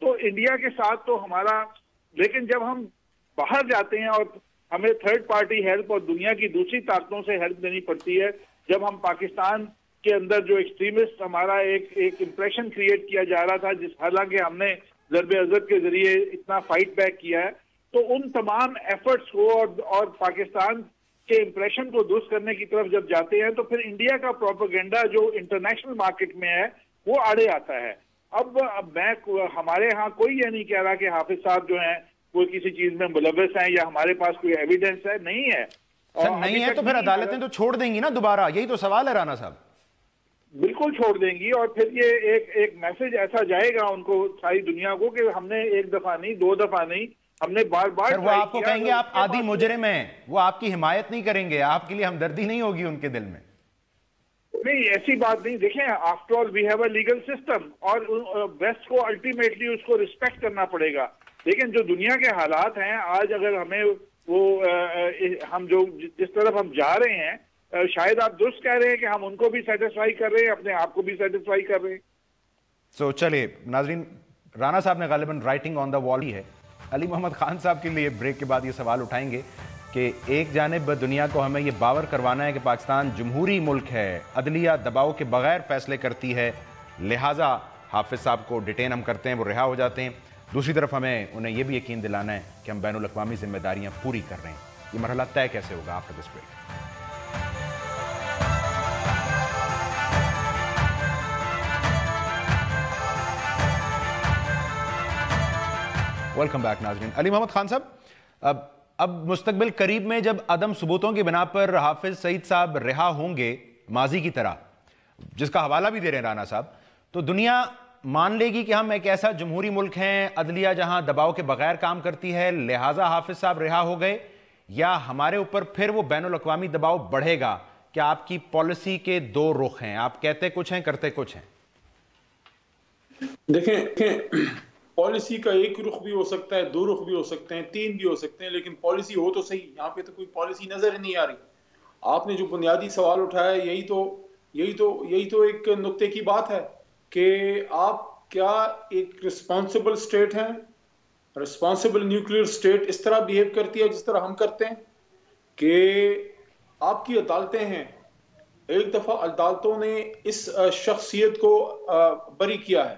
تو انڈیا کے ساتھ تو ہمارا، لیکن جب ہم باہر جاتے ہیں اور ہمیں تھرڈ پارٹی ہیلپ اور دنیا کی دوسری طاقتوں سے ہیلپ دینی پڑتی ہے، جب ہم پاکستان کے اندر جو ایکسٹریمسٹ ہمارا ایک امپریشن کریٹ کیا جا رہا تھا، حالانکہ ہم نے ضرب عضد کے ذریعے اتنا فائٹ بیک کیا ہے، تو ان تمام ایفرٹس کو اور پاکستان کے امپریشن کو درست کرنے کی طرف جب جاتے ہیں تو پھر انڈیا کا پروپیگنڈا جو انٹرنیشنل مارکیٹ میں ہے وہ آڑے آتا ہے۔ اب میں ہمارے ہاں کوئی یہ نہیں کہہ رہا کہ حافظ صاحب جو ہیں وہ کسی چیز میں ملوث ہیں یا ہمارے پاس کوئی ایویڈنس ہے، نہیں ہے۔ سر نہیں ہے تو پھر عدالتیں تو چھوڑ دیں گی نا دوبارہ، یہی تو سوال ہے رانا صاحب۔ بالکل چھوڑ دیں گی، اور پھر یہ ایک میسج ایسا جائے گا ان کو، ساری دنیا کو، کہ ہم نے ایک دفعہ نہیں، دو دفعہ نہیں، ہم نے بار بار وہ آپ کو کہیں گے آپ عادی مجرم ہیں، وہ آپ کی حمایت نہیں کریں گے، آپ کے لیے ہمدردی نہیں ہوگی ان کے دل میں۔ نہیں، ایسی بات نہیں۔ دیکھیں، after all we have a legal system, اور ویسٹ کو الٹیمیٹلی اس کو ریسپیکٹ کرنا پڑے گا۔ لیکن جو دنیا کے حالات ہیں آج، اگر ہمیں وہ ہم جو جس طرف ہم جا رہے ہیں، شاید آپ درست کہہ رہے ہیں کہ ہم ان کو بھی سیٹسفائی کر رہے ہیں، اپنے آپ کو بھی سیٹسفائی کر رہے ہیں۔ سو چلیے ناظرین، رانا صاحب نے غالباً رائٹنگ آن دا وال ہی ہے۔ علی محمد خان صاحب کے لیے بریک کے بعد یہ سوال اٹھائیں گے کہ ایک جانب دنیا کو ہمیں یہ باور کروانا ہے کہ پاکستان جمہوری ملک ہے، عدلیہ دباؤ کے بغیر فیصلے کرتی ہے، لہٰذا حافظ صاحب کو ڈیٹین ہم کرتے ہیں، وہ رہا ہو جاتے ہیں۔ دوسری طرف ہمیں انہیں یہ بھی یقین دلانا ہے کہ ہم بین الاقوامی ذمہ داریاں پوری کر رہے ہیں۔ یہ مرحلہ طے کیسے ہوگا after this break? Welcome back ناظرین۔ علی محمد خان صاحب، اب مستقبل قریب میں جب عدم ثبوتوں کی بنا پر حافظ سعید صاحب رہا ہوں گے ماضی کی طرح، جس کا حوالہ بھی دے رہے ہیں رانا صاحب، تو دنیا مان لے گی کہ ہم ایک ایسا جمہوری ملک ہیں، عدلیہ جہاں دباؤ کے بغیر کام کرتی ہے، لہٰذا حافظ صاحب رہا ہو گئے، یا ہمارے اوپر پھر وہ بین الاقوامی دباؤ بڑھے گا؟ کہ آپ کی پالیسی کے دو رخ ہیں، آپ کہتے کچھ ہیں، کرتے کچھ ہیں۔ دیکھیں، پالیسی کا ایک رخ بھی ہو سکتا ہے، دو رخ بھی ہو سکتے ہیں، تین بھی ہو سکتے ہیں، لیکن پالیسی ہو تو صحیح۔ یہاں پہ تو کوئی پالیسی نظر نہیں آ رہی۔ آپ نے جو بنیادی سوال اٹھایا ہے، یہی تو ایک نقطے کی بات ہے کہ آپ کیا ایک رسپانسبل اسٹیٹ ہیں، رسپانسبل نیوکلیئر اسٹیٹ اس طرح بیہیو کرتی ہے جس طرح ہم کرتے ہیں؟ کہ آپ کی عدالتیں ہیں، ایک دفعہ عدالتوں نے اس شخصیت کو بری کیا ہے،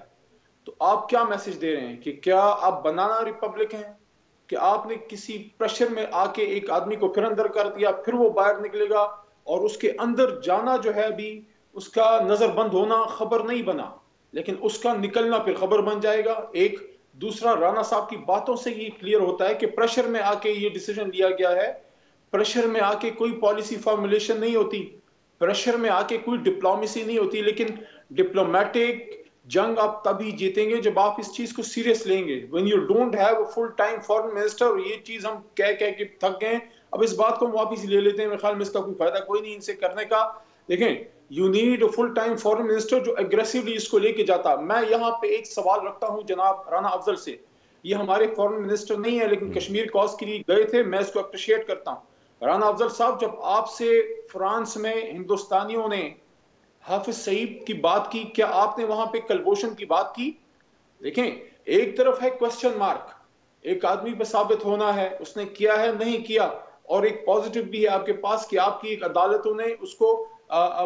تو آپ کیا میسج دے رہے ہیں؟ کہ کیا آپ بنانا ریپبلک ہیں کہ آپ نے کسی پریشر میں آ کے ایک آدمی کو پھر اندر کر دیا، پھر وہ باہر نکلے گا، اور اس کے اندر جانا جو ہے بھی اس کا نظر بند ہونا خبر نہیں بنا، لیکن اس کا نکلنا پھر خبر بن جائے گا۔ ایک دوسرا، رانا صاحب کی باتوں سے یہ کلیئر ہوتا ہے کہ پریشر میں آ کے یہ ڈیسیجن لیا گیا ہے، پریشر میں آ کے کوئی پالیسی فارمولیشن نہیں ہوتی، پریشر میں آ کے کوئی ڈپلومیسی نہیں ہوتی، لیکن ڈپلومیٹک جنگ آپ تبھی جیتیں گے جب آپ اس چیز کو سیریس لیں گے۔ when you don't have a full time foreign minister، اور یہ چیز ہم کہہ کے تھک گئے، اب اس بات کو ہم واپس لے لیتے ہیں، میرے خیال میں اس کا کوئی فائدہ کوئی نہیں ان سے کرنے کا۔ دیکھیں، you need a full time foreign minister جو aggressively اس کو لے کے جاتا۔ میں یہاں پہ ایک سوال رکھتا ہوں جناب رانا افضل سے، یہ ہمارے فورن منسٹر نہیں ہے لیکن کشمیر کاز کے لیے گئے تھے، میں اس کو اپریشیٹ کرتا ہوں۔ رانا افضل صاحب، جب آپ سے فرانس میں ہندوستانیوں نے حافظ سعید کی بات کی، کیا آپ نے وہاں پہ کلبوشن کی بات کی؟ دیکھیں، ایک طرف ہے کوسچن مارک، ایک آدمی پہ ثابت ہونا ہے اس نے کیا ہے نہیں کیا، اور ایک پازیٹیو بھی ہے آپ کے پاس کہ آپ کی ایک عدالتوں نے اس کو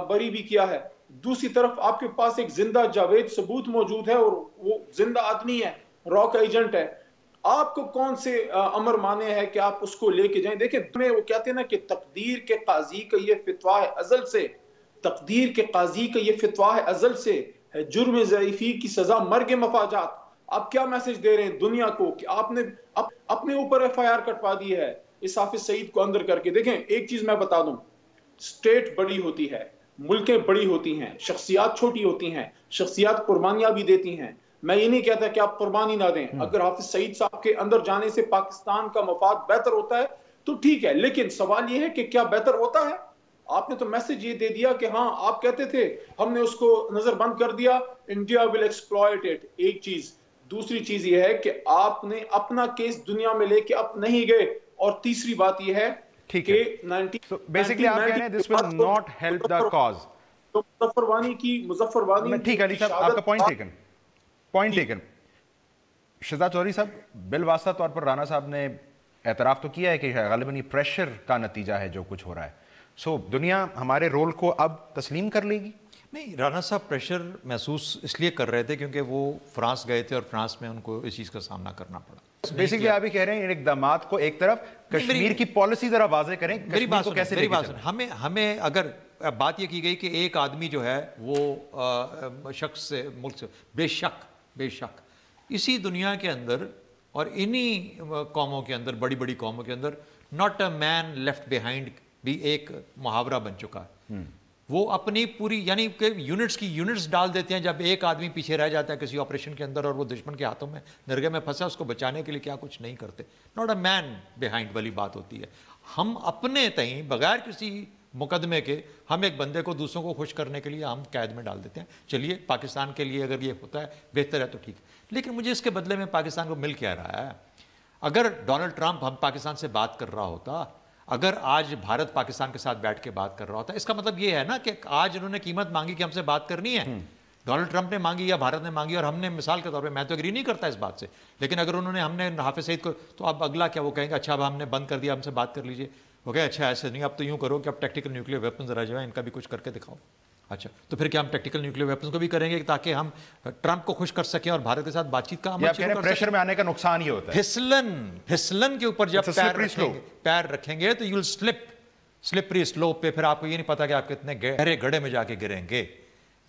بری بھی کیا ہے۔ دوسری طرف آپ کے پاس ایک زندہ جاوید ثبوت موجود ہے، اور وہ زندہ آدمی ہے، را کا ایجنٹ ہے۔ آپ کو کون سے امر مانے ہے کہ آپ اس کو لے کے جائیں؟ دیکھیں، وہ کہتے ہیں نا کہ تقدیر کے قاضی کا یہ فتویٰ ہے ازل سے، تقدیر کے قاضی کا یہ فتویٰ ہے ازل سے، ہے جرم ضعیفی کی سزا مرگ مفاجات۔ آپ کیا میسج دے رہے ہیں دنیا کو کہ آپ نے اپنے اوپر ایف آئی آر کٹوا دی ہے اس حافظ سعید کو اندر کر کے؟ دیکھیں، ایک چیز میں بتا دوں، اسٹیٹ بڑی ہوتی ہے، ملکیں بڑی ہوتی ہیں، شخصیات چھوٹی ہوتی ہیں، شخصیات قربانیاں بھی دیتی ہیں۔ میں یہ نہیں کہتا کہ آپ قربانی نہ دیں، اگر حافظ سعید صاحب کے اندر جانے سے پاکستان کا مفاد بہتر ہوتا ہے تو ٹھیک ہے، لیکن سوال یہ ہے کہ کیا بہتر ہوتا ہے؟ آپ نے تو میسج یہ دے دیا کہ ہاں، آپ کہتے تھے ہم نے اس کو نظر بند کر دیا، انڈیا ول ایکسپلوئٹ اٹ، ایک چیز۔ دوسری چیز یہ ہے کہ آپ نے اپنا کیس دنیا میں لے کے اب نہیں گئے، اور تیسری بات یہ ہے کہ بیسکلی آپ کہہ رہے ہیں this will not help the cause۔ Muzaffar وانی کی ٹھیک ہے علی صاحب، آپ کا پوائنٹ ٹیکن۔ شہزاد چودھری صاحب، بالواسطہ طور پر رانا صاحب نے اعتراف تو کیا ہے کہ غالباً یہ پریشر کا نتیجہ ہے جو کچھ ہو رہا ہے، دنیا ہمارے رول کو اب تسلیم کر لے گی؟ نہیں، رانا صاحب پریشر محسوس اس لیے کر رہے تھے کیونکہ وہ فرانس گئے تھے اور فرانس میں ان کو اس چیز کا سامنا کرنا پڑا. بیسکلی آپ ہی کہہ رہے ہیں اقدامات کو ایک طرف کشمیر کی پالیسی ذرا واضح کریں، میری بات سنیں. ہمیں اگر بات یہ کی گئی کہ ایک آدمی جو ہے وہ شخص سے ملک سے بے شک اسی دنیا کے اندر اور انہی قوموں کے اندر، بڑی بڑی قوموں کے اندر، not a man left behind بھی ایک محاورہ بن چکا ہے. وہ اپنی پوری یعنی کہ یونٹس ڈال دیتے ہیں جب ایک آدمی پیچھے رہ جاتا ہے کسی آپریشن کے اندر اور وہ دشمن کے ہاتھوں میں نرگے میں پھنسا، اس کو بچانے کے لیے کیا کچھ نہیں کرتے. ناٹ اے مین بیہائنڈ والی بات ہوتی ہے. ہم اپنے تئیں بغیر کسی مقدمے کے ہم ایک بندے کو دوسروں کو خوش کرنے کے لیے ہم قید میں ڈال دیتے ہیں. چلیے پاکستان کے لیے اگر یہ ہوتا ہے بہتر ہے تو ٹھیک ہے، لیکن مجھے اس کے بدلے میں پاکستان کو مل کیا رہا ہے؟ اگر ڈونلڈ ٹرمپ ہم پاکستان سے بات کر رہا ہوتا، اگر آج بھارت پاکستان کے ساتھ بیٹھ کے بات کر رہا ہوتا، اس کا مطلب یہ ہے نا کہ آج انہوں نے قیمت مانگی کہ ہم سے بات کرنی ہے. ڈونلڈ ٹرمپ نے مانگی یا بھارت نے مانگی، اور ہم نے مثال کے طور پہ، میں تو اگری نہیں کرتا اس بات سے، لیکن اگر ہم نے حافظ سعید کو، تو اب اگلا کیا وہ کہیں گے اچھا اب ہم نے بند کر دیا، ہم سے بات کر لیجئے. وہ کہے اچھا ایسے نہیں، اب تو یوں کرو کہ اب ٹیکٹیکل نیوکلیر ویپنز ذرا جو ہے ان کا بھی کچھ کر کے دکھاؤ. اچھا تو پھر کیا ہم ٹیکٹیکل نیوکلیر ویپنز کو بھی کریں گے تاکہ ہم ٹرمپ کو خوش کر سکیں اور بھارت کے ساتھ بات چیت کا عمل شروع کر سکیں؟ پریشر میں آنے کا نقصان یہ ہوتا ہے پھسلن کے اوپر جب پیر رکھیں گے تو یو ول سلپری سلوپ پہ، پھر آپ کو یہ نہیں پتا کہ آپ کتنے گہرے گڑھے میں جا کے گریں گے.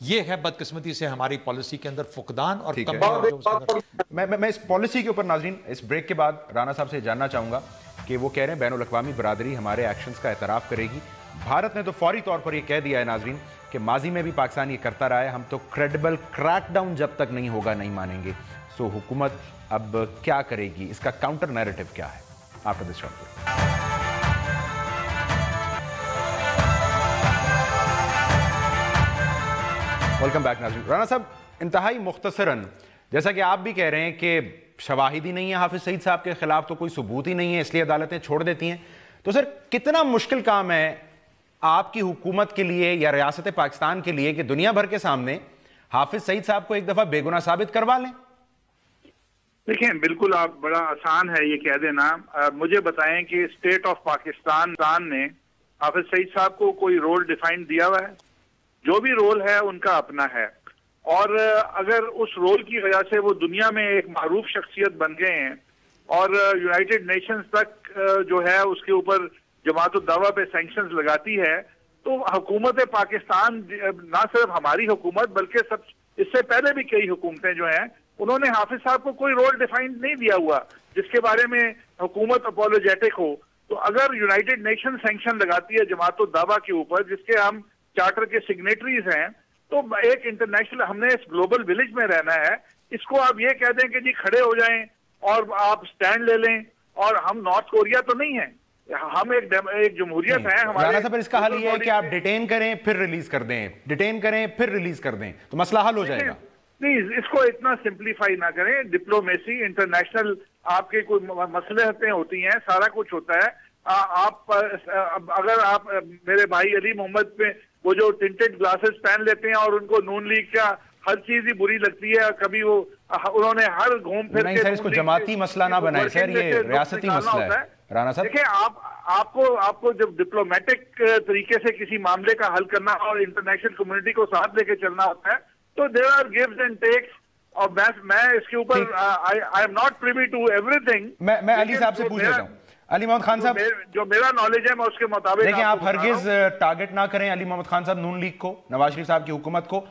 یہ ہے بدقسمتی سے ہماری پالیسی کے اندر فقدان اور میں اس پالیسی کے اوپر ناظرین اس بریک کے بعد رانا صاحب سے جاننا چاہوں گا کہ وہ کہہ رہے ہیں بین الاقوامی برادری ہمارے ایکشنز کا اعتراف کرے گی. بھارت نے تو فوری طور پر یہ کہہ دیا ہے ناظرین کہ ماضی میں بھی پاکستان یہ کرتا رہا ہے، ہم تو کریڈیبل کریک ڈاؤن جب تک نہیں ہوگا نہیں مانیں گے. حکومت اب کیا کرے گی، اس کا کاؤنٹر نیریٹو کیا ہے؟ آپ کا دس شارٹ. ویلکم بیک ناظرین. رانا صاحب انتہائی مختصراً، جیسا کہ آپ بھی کہہ رہے ہیں کہ شواہد ہی نہیں ہے حافظ سعید صاحب کے خلاف، تو کوئی ثبوت ہی نہیں ہے، اس لیے عدالتیں چھوڑ دیتی ہیں، تو سر کتنا مشکل کام ہے آپ کی حکومت کے لیے یا ریاست پاکستان کے لیے کہ دنیا بھر کے سامنے حافظ سعید صاحب کو ایک دفعہ بے گناہ ثابت کروا لیں؟ دیکھیں بالکل آپ بڑا آسان ہے یہ کہہ دینا. مجھے بتائیں کہ اسٹیٹ آف پاکستان نے حافظ سعید صاحب کو کوئی رول ڈیفائن دیا ہوا ہے؟ جو بھی رول ہے ان کا اپنا ہے، اور اگر اس رول کی وجہ سے وہ دنیا میں ایک معروف شخصیت بن گئے ہیں اور یونائٹڈ نیشنز تک جو ہے اس کے اوپر جماعت الدعوہ پہ سینکشنز لگاتی ہے، تو حکومت پاکستان، نہ صرف ہماری حکومت بلکہ اس سے پہلے بھی کئی حکومتیں جو ہیں، انہوں نے حافظ صاحب کو کوئی رول ڈیفائن نہیں دیا ہوا جس کے بارے میں حکومت اپولوجیٹک ہو. تو اگر یونائٹڈ نیشن سینکشن لگاتی ہے جماعت الدعوہ کے اوپر، جس کے ہم چارٹر کے سگنیٹریز ہیں، تو ایک انٹرنیشنل، ہم نے اس گلوبل ولیج میں رہنا ہے. اس کو آپ یہ کہہ دیں کہ جی کھڑے ہو جائیں اور آپ سٹینڈ لے لیں، اور ہم نارتھ کوریا تو نہیں ہیں، ہم ایک جمہوریت ہیں. رانا صاحب اس کا حل یہ ہے کہ آپ ڈیٹین کریں پھر ریلیز کر دیں، ڈیٹین کریں پھر ریلیز کر دیں، تو مسئلہ حل ہو جائے گا. نہیں، اس کو اتنا سمپلیفائی نہ کریں. ڈپلومیسی، انٹرنیشنل آپ کے کوئی مصلحتیں ہوتی ہیں، سارا کچھ ہوتا ہے. آپ اگر آپ میرے بھائی علی محمد پہ وہ جو ٹنٹڈ گلاسز پہن لیتے ہیں اور ان کو نون لیگ کا ہر چیز ہی بری لگتی ہے، کبھی وہ انہوں نے ہر گھوم پھر نہیں سر، اس کو جماعتی مسئلہ نہ بنائیں سر، یہ ریاستی مسئلہ ہے. رانا صاحب دیکھیں، آپ کو جب ڈپلومیٹک طریقے سے کسی معاملے کا حل کرنا اور انٹرنیشنل کمیونٹی کو ساتھ لے کے چلنا ہوتا ہے، تو there are gives and takes, اور میں اس کے اوپر I am not privy to everything. میں علی صاحب سے پوچھ لیتا ہوں. علی محمد خان صاحب، جو میرا نالج ہے میں اس کے مطابق دیکھیں، آپ ہرگز ٹارگٹ نہ کریں علی محمد خان صاحب نون لیگ کو، نواز شریف صاحب کی حکومت کو.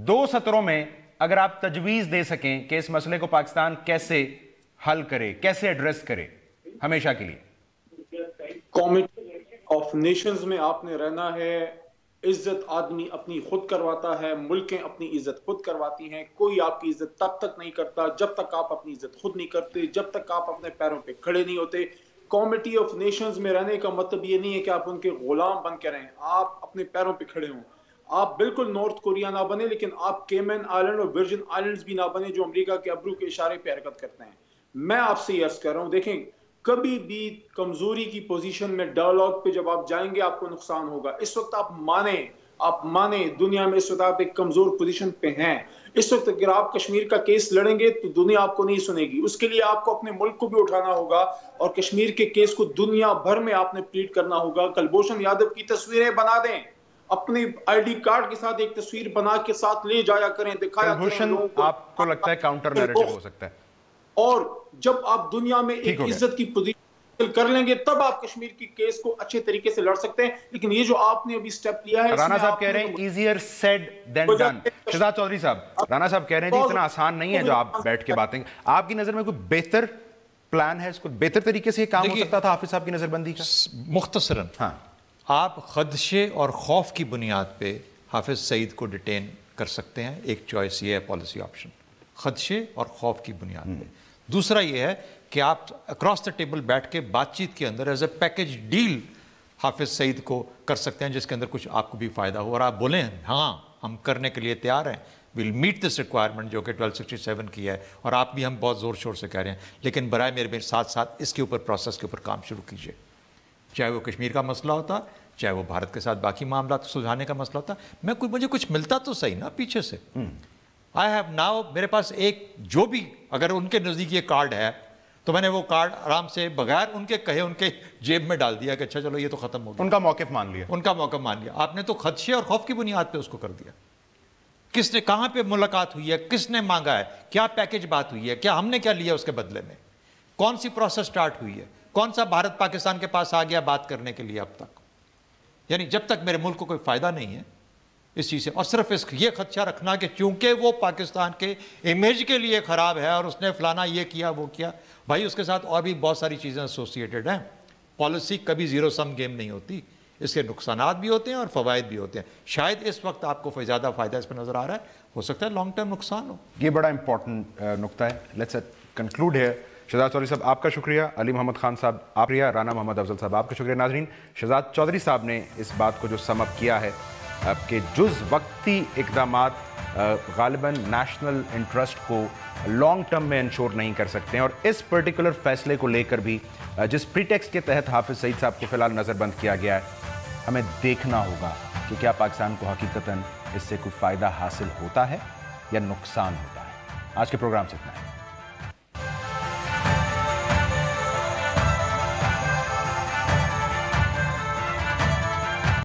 2 سطروں میں اگر آپ تجویز دے سکیں کہ اس مسئلے کو پاکستان کیسے حل کرے، کیسے ایڈریس کرے ہمیشہ کے لیے. کمیٹی آف نیشنز میں آپ نے رہنا ہے. عزت آدمی اپنی خود کرواتا ہے، ملکیں اپنی عزت خود کرواتی ہیں. کوئی آپ کی عزت تب تک نہیں کرتا جب تک آپ اپنی عزت خود نہیں کرتے، جب تک آپ اپنے پیروں پہ کھڑے نہیں ہوتے. کمیٹی آف نیشنز میں رہنے کا مطلب یہ نہیں ہے کہ آپ ان کے غلام بن کے رہیں، آپ اپنے پیروں پہ کھڑے ہوں. آپ بالکل نارتھ کوریا نہ بنے، لیکن آپ کیمن آئلینڈ اور ورجن آئلینڈز بھی نہ بنے جو امریکہ کے ابرو کے اشارے پہ حرکت کرتے ہیں. میں آپ سے یہ عرض کر رہا ہوں، دیکھیں کبھی بھی کمزوری کی پوزیشن میں ڈائیلاگ پہ جب آپ جائیں گے آپ کو نقصان ہوگا. اس وقت آپ مانیں، آپ مانے دنیا میں اس وقت آپ ایک کمزور پوزیشن پہ ہیں. اس وقت اگر آپ کشمیر کا کیس لڑیں گے تو دنیا آپ کو نہیں سنے گی. اس کے لیے آپ کو اپنے ملک کو بھی اٹھانا ہوگا اور کشمیر کے کیس کو دنیا بھر میں آپ نے پلیڈ کرنا ہوگا. کلبھوشن یادو کی تصویریں بنا دیں, اپنی آئی ڈی کارڈ کے ساتھ ایک تصویر بنا کے ساتھ لے جایا کریں, دکھایا کریں. آپ کو لگتا ہے کاؤنٹر نیریٹو ہو سکتا ہے, اور جب آپ دنیا میں ایک عزت کی پوزیشن کر لیں گے تب آپ کشمیر کی کیس کو اچھے طریقے سے لڑ سکتے ہیں. لیکن یہ جو آپ نے ابھی سٹیپ لیا ہے, رانا صاحب کہہ رہے ہیں easier said than done. Shahzad Chaudhry صاحب, رانا صاحب کہہ رہے ہیں اتنا آسان نہیں ہے جو آپ بیٹھ کے باتیں. آپ کی نظر میں کوئی بہتر پلان ہے, اس کو بہتر طریقے سے یہ کام ہو سکتا تھا حافظ صاحب کی نظر بندی کا؟ مختصراً, ہاں, آپ خدشے اور خوف کی بنیاد پہ حافظ سعید کو ڈیٹین کر سکتے ہیں. ایک چوائس یہ ہے پالیسی آپشن, خدشے اور خوف کی بنیاد پہ. دوسرا یہ ہے کہ آپ اکراس دا ٹیبل بیٹھ کے بات چیت کے اندر as a package deal Hafiz Saeed کو کر سکتے ہیں, جس کے اندر کچھ آپ کو بھی فائدہ ہو, اور آپ بولیں ہاں ہم کرنے کے لیے تیار ہیں, ویل میٹ دس ریکوائرمنٹ جو کہ 1267 کی ہے, اور آپ بھی ہم بہت زور شور سے کہہ رہے ہیں. لیکن برائے میرے ساتھ ساتھ اس کے اوپر پروسیس کے اوپر کام شروع کیجیے, چاہے وہ کشمیر کا مسئلہ ہوتا, چاہے وہ بھارت کے ساتھ باقی معاملات سلجھانے کا مسئلہ ہوتا. مجھے کچھ ملتا تو صحیح نا پیچھے سے. آئی ہیو ناؤ, میرے پاس ایک جو بھی اگر ان کے نزدیک یہ کارڈ ہے تو میں نے وہ کارڈ آرام سے بغیر ان کے کہے ان کے جیب میں ڈال دیا کہ اچھا چلو یہ تو ختم ہو گیا. ان کا موقف مان لیا, ان کا موقف مان لیا. آپ نے تو خدشے اور خوف کی بنیاد پہ اس کو کر دیا. کس نے, کہاں پہ ملاقات ہوئی ہے, کس نے مانگا ہے, کیا پیکج بات ہوئی ہے, کیا ہم نے کیا لیا اس کے بدلے میں, کون سی پروسیس سٹارٹ ہوئی ہے, کون سا بھارت پاکستان کے پاس آ گیا بات کرنے کے لیے اب تک. یعنی جب تک میرے ملک کو کوئی فائدہ نہیں ہے اس چیز سے, اور صرف اس یہ خدشہ رکھنا کہ چونکہ وہ پاکستان کے امیج کے لیے خراب ہے اور اس نے فلانا یہ کیا وہ کیا. بھائی اس کے ساتھ اور بھی بہت ساری چیزیں ایسوسیٹڈ ہیں. پالیسی کبھی زیرو سم گیم نہیں ہوتی, اس کے نقصانات بھی ہوتے ہیں اور فوائد بھی ہوتے ہیں. شاید اس وقت آپ کو زیادہ فائدہ اس پہ نظر آ رہا ہے, ہو سکتا ہے لانگ ٹرم نقصان ہو. یہ بڑا امپورٹنٹ نقطہ ہے. Let's conclude here. Shahzad Chaudhry صاحب آپ کا شکریہ, علی محمد خان صاحب آپ شکریہ, رانا محمد افضل صاحب آپ کا شکریہ. ناظرین, شہزاد چودھری صاحب نے اس بات کو جو سم اپ کیا ہے کہ جز وقتی اقدامات غالباً نیشنل انٹرسٹ کو لانگ ٹرم میں انشور نہیں کر سکتے ہیں, اور اس پرٹیکولر فیصلے کو لے کر بھی جس پریٹیکسٹ کے تحت حافظ سعید صاحب کو فی الحال نظر بند کیا گیا ہے, ہمیں دیکھنا ہوگا کہ کیا پاکستان کو حقیقتاً اس سے کوئی فائدہ حاصل ہوتا ہے یا نقصان ہوتا ہے. آج کے پروگرام سے اتنا ہے.